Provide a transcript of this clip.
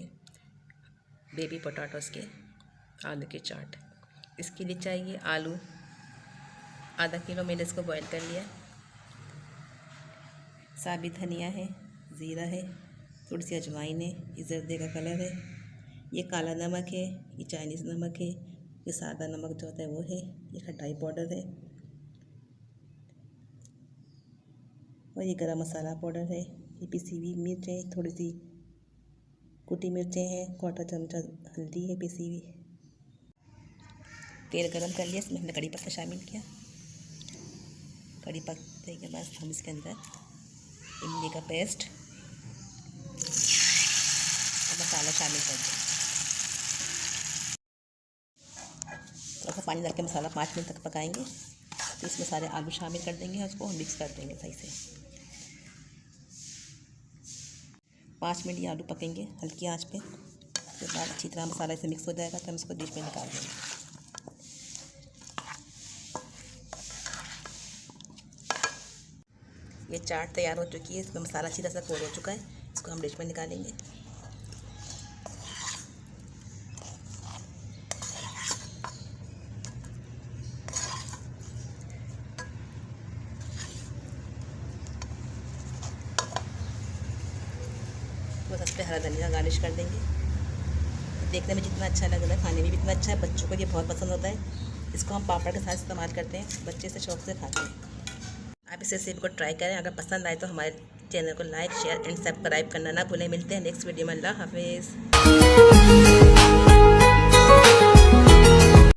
हैं baby potatoes के आलू के चाट। इसके लिए चाहिए आलू आधा किलो, मैंने इसको बॉईल कर लिया। साबित धनिया है, ज़ीरा है, थोड़ी सी अजवाइन है, ये जर्दे का कलर है, ये काला नमक है, ये चाइनीज़ नमक है, ये सादा नमक जो होता है वो है, ये खटाई पाउडर है और ये गरम मसाला पाउडर है, ये पिसी हुई मिर्च है, थोड़ी सी कुटी मिर्चें हैं, 1/4 चमचा हल्दी है पिसी हुई। तेल गरम कर लिया, इसमें हमने कड़ी पत्ता शामिल किया। कड़ी पत्ते के बाद हम इसके अंदर इमली का पेस्ट और मसाला शामिल कर दें। थोड़ा सा पानी डाल के मसाला 5 मिनट तक पकाएंगे। तो इसमें सारे आलू शामिल कर देंगे और उसको हम मिक्स कर देंगे सही से। 5 मिनट ये आलू पकेंगे हल्की आंच पे। उसके बाद अच्छी तरह मसाला से मिक्स हो जाएगा तो हम इसको डिश में निकाल देंगे। ये चाट तैयार हो चुकी है, इसमें मसाला अच्छी तरह से कोट हो चुका है। इसको हम डिश में निकालेंगे। बस इस पर हरा धनिया गार्निश कर देंगे। देखने में जितना अच्छा लग रहा है, खाने में भी इतना अच्छा है। बच्चों को ये बहुत पसंद होता है। इसको हम पापड़ के साथ इस्तेमाल करते हैं, बच्चे से शौक से खाते हैं। आप इस रेसिपी को ट्राई करें। अगर पसंद आए तो हमारे चैनल को लाइक, शेयर एंड सब्सक्राइब करना ना भूलें। मिलते हैं नेक्स्ट वीडियो में। अल्लाह हाफिज़।